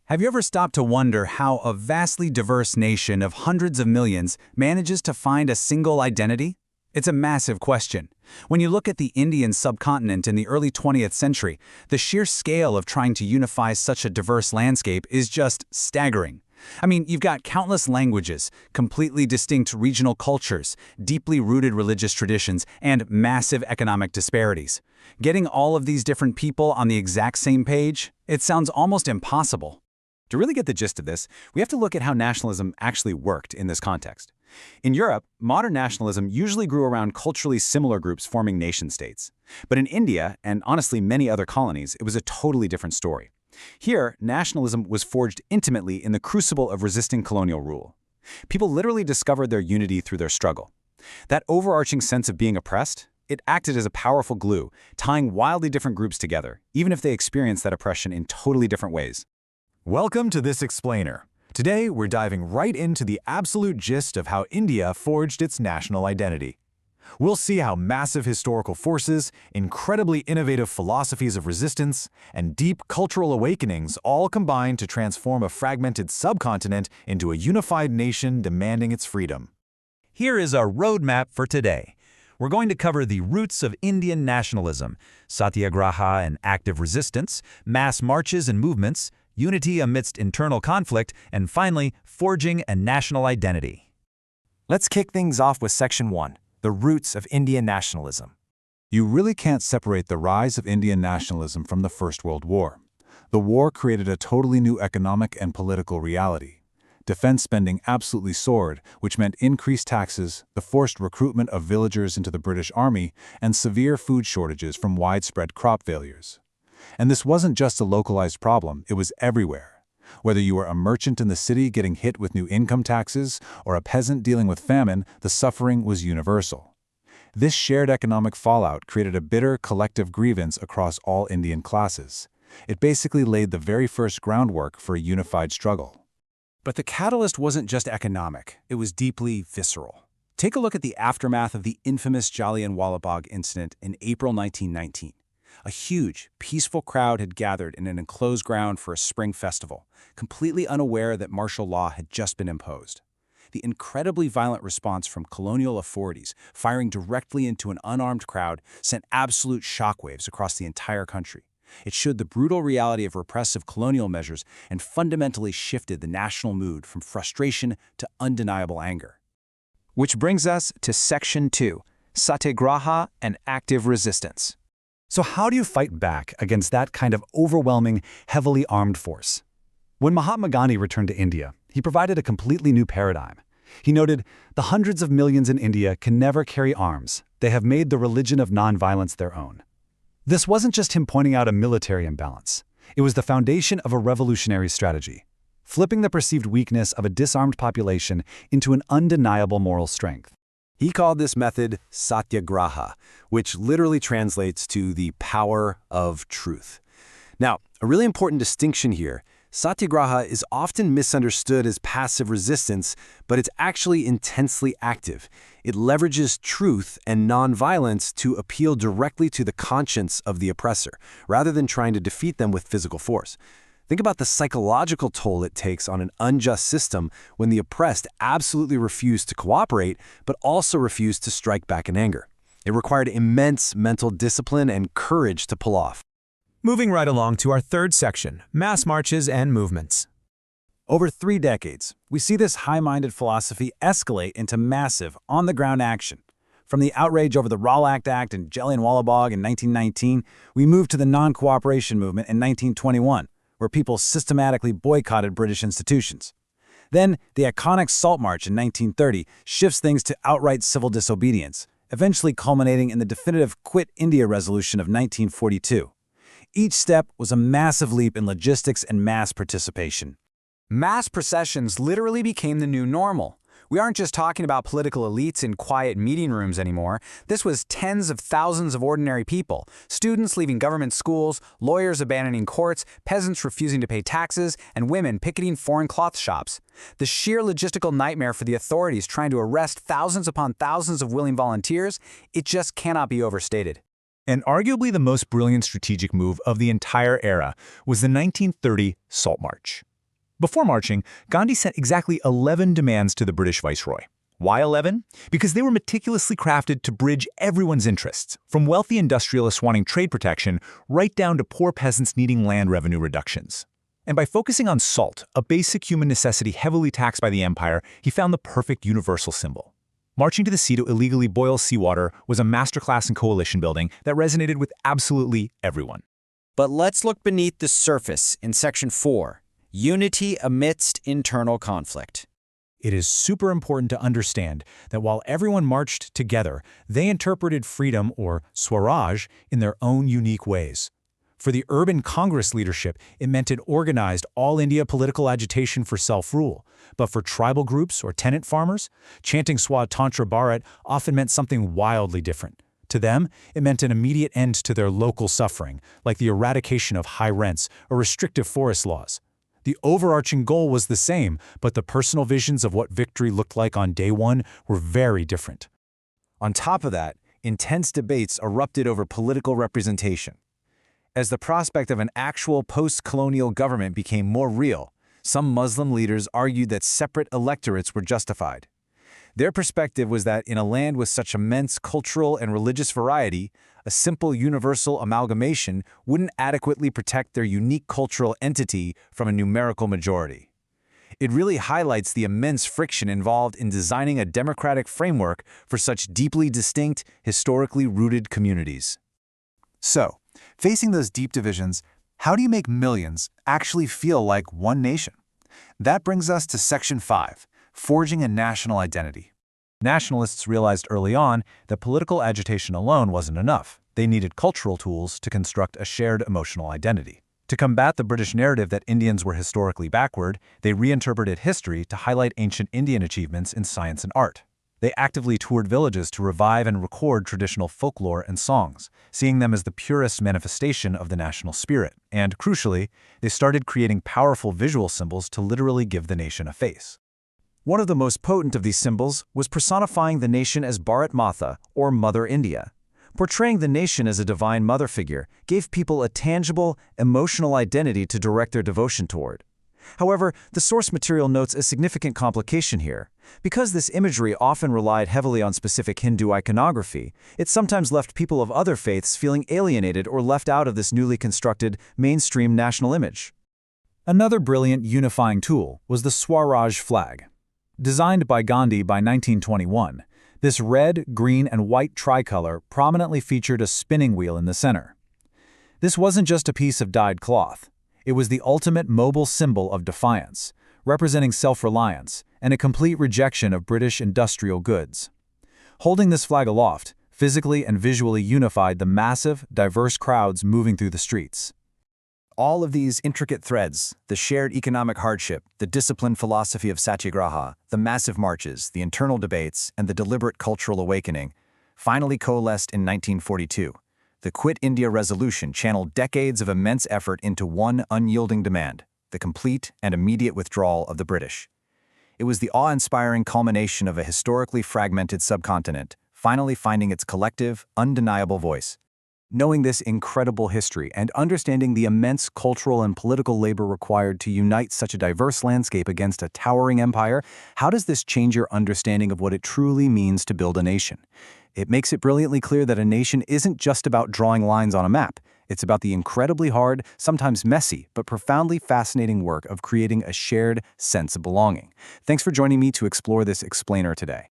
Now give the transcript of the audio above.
Have you ever stopped to wonder how a vastly diverse nation of hundreds of millions manages to find a single identity? It's a massive question. When you look at the Indian subcontinent in the early 20th century, the sheer scale of trying to unify such a diverse landscape is just staggering. I mean, you've got countless languages, completely distinct regional cultures, deeply rooted religious traditions, and massive economic disparities. Getting all of these different people on the exact same page, it sounds almost impossible. To really get the gist of this, we have to look at how nationalism actually worked in this context. In Europe, modern nationalism usually grew around culturally similar groups forming nation-states. But in India, and honestly many other colonies, it was a totally different story. Here, nationalism was forged intimately in the crucible of resisting colonial rule. People literally discovered their unity through their struggle. That overarching sense of being oppressed, it acted as a powerful glue, tying wildly different groups together, even if they experienced that oppression in totally different ways. Welcome to this explainer. Today, we're diving right into the absolute gist of how India forged its national identity. We'll see how massive historical forces, incredibly innovative philosophies of resistance, and deep cultural awakenings all combine to transform a fragmented subcontinent into a unified nation demanding its freedom. Here is our roadmap for today. We're going to cover the roots of Indian nationalism, Satyagraha and active resistance, mass marches and movements, unity amidst internal conflict, and finally, forging a national identity. Let's kick things off with Section 1, the roots of Indian nationalism. You really can't separate the rise of Indian nationalism from the First World War. The war created a totally new economic and political reality. Defense spending absolutely soared, which meant increased taxes, the forced recruitment of villagers into the British Army, and severe food shortages from widespread crop failures. And this wasn't just a localized problem, it was everywhere. Whether you were a merchant in the city getting hit with new income taxes or a peasant dealing with famine, the suffering was universal. This shared economic fallout created a bitter collective grievance across all Indian classes. It basically laid the very first groundwork for a unified struggle. But the catalyst wasn't just economic, it was deeply visceral. Take a look at the aftermath of the infamous Jallianwala Bagh incident in April 1919. A huge, peaceful crowd had gathered in an enclosed ground for a spring festival, completely unaware that martial law had just been imposed. The incredibly violent response from colonial authorities, firing directly into an unarmed crowd, sent absolute shockwaves across the entire country. It showed the brutal reality of repressive colonial measures and fundamentally shifted the national mood from frustration to undeniable anger. Which brings us to Section 2, Satyagraha and active resistance. So how do you fight back against that kind of overwhelming, heavily armed force? When Mahatma Gandhi returned to India, he provided a completely new paradigm. He noted, "The hundreds of millions in India can never carry arms. They have made the religion of nonviolence their own." This wasn't just him pointing out a military imbalance. It was the foundation of a revolutionary strategy, flipping the perceived weakness of a disarmed population into an undeniable moral strength. He called this method Satyagraha, which literally translates to the power of truth. Now, a really important distinction here, Satyagraha is often misunderstood as passive resistance, but it's actually intensely active. It leverages truth and nonviolence to appeal directly to the conscience of the oppressor, rather than trying to defeat them with physical force. Think about the psychological toll it takes on an unjust system when the oppressed absolutely refuse to cooperate, but also refuse to strike back in anger. It required immense mental discipline and courage to pull off. Moving right along to our third section, mass marches and movements. Over 3 decades, we see this high-minded philosophy escalate into massive, on-the-ground action. From the outrage over the Rawlakt Act and Jallianwala Bagh in 1919, we moved to the non-cooperation movement in 1921. Where people systematically boycotted British institutions. Then, the iconic Salt March in 1930 shifts things to outright civil disobedience, eventually culminating in the definitive Quit India Resolution of 1942. Each step was a massive leap in logistics and mass participation. Mass processions literally became the new normal. We aren't just talking about political elites in quiet meeting rooms anymore. This was tens of thousands of ordinary people, students leaving government schools, lawyers abandoning courts, peasants refusing to pay taxes, and women picketing foreign cloth shops. The sheer logistical nightmare for the authorities trying to arrest thousands upon thousands of willing volunteers, it just cannot be overstated. And arguably the most brilliant strategic move of the entire era was the 1930 Salt March. Before marching, Gandhi sent exactly 11 demands to the British Viceroy. Why 11? Because they were meticulously crafted to bridge everyone's interests, from wealthy industrialists wanting trade protection right down to poor peasants needing land revenue reductions. And by focusing on salt, a basic human necessity heavily taxed by the empire, he found the perfect universal symbol. Marching to the sea to illegally boil seawater was a masterclass in coalition building that resonated with absolutely everyone. But let's look beneath the surface in Section 4, Unity Amidst Internal Conflict. It is super important to understand that while everyone marched together, they interpreted freedom, or Swaraj, in their own unique ways. For the urban Congress leadership, it meant an organized all-India political agitation for self-rule. But for tribal groups or tenant farmers, chanting Swatantra Bharat often meant something wildly different. To them, it meant an immediate end to their local suffering, like the eradication of high rents or restrictive forest laws. The overarching goal was the same, but the personal visions of what victory looked like on day one were very different. On top of that, intense debates erupted over political representation. As the prospect of an actual post-colonial government became more real, some Muslim leaders argued that separate electorates were justified. Their perspective was that in a land with such immense cultural and religious variety, a simple universal amalgamation wouldn't adequately protect their unique cultural entity from a numerical majority. It really highlights the immense friction involved in designing a democratic framework for such deeply distinct, historically rooted communities. So, facing those deep divisions, how do you make millions actually feel like one nation? That brings us to Section 5, Forging a National Identity. Nationalists realized early on that political agitation alone wasn't enough. They needed cultural tools to construct a shared emotional identity. To combat the British narrative that Indians were historically backward, they reinterpreted history to highlight ancient Indian achievements in science and art. They actively toured villages to revive and record traditional folklore and songs, seeing them as the purest manifestation of the national spirit. And, crucially, they started creating powerful visual symbols to literally give the nation a face. One of the most potent of these symbols was personifying the nation as Bharat Mata, or Mother India. Portraying the nation as a divine mother figure gave people a tangible, emotional identity to direct their devotion toward. However, the source material notes a significant complication here. Because this imagery often relied heavily on specific Hindu iconography, it sometimes left people of other faiths feeling alienated or left out of this newly constructed, mainstream national image. Another brilliant unifying tool was the Swaraj flag. Designed by Gandhi by 1921, this red, green, and white tricolor prominently featured a spinning wheel in the center. This wasn't just a piece of dyed cloth. It was the ultimate mobile symbol of defiance, representing self-reliance and a complete rejection of British industrial goods. Holding this flag aloft physically and visually unified the massive, diverse crowds moving through the streets. All of these intricate threads, the shared economic hardship, the disciplined philosophy of Satyagraha, the massive marches, the internal debates, and the deliberate cultural awakening, finally coalesced in 1942. The Quit India Resolution channeled decades of immense effort into one unyielding demand: the complete and immediate withdrawal of the British. It was the awe-inspiring culmination of a historically fragmented subcontinent, finally finding its collective, undeniable voice. Knowing this incredible history and understanding the immense cultural and political labor required to unite such a diverse landscape against a towering empire, how does this change your understanding of what it truly means to build a nation? It makes it brilliantly clear that a nation isn't just about drawing lines on a map. It's about the incredibly hard, sometimes messy, but profoundly fascinating work of creating a shared sense of belonging. Thanks for joining me to explore this explainer today.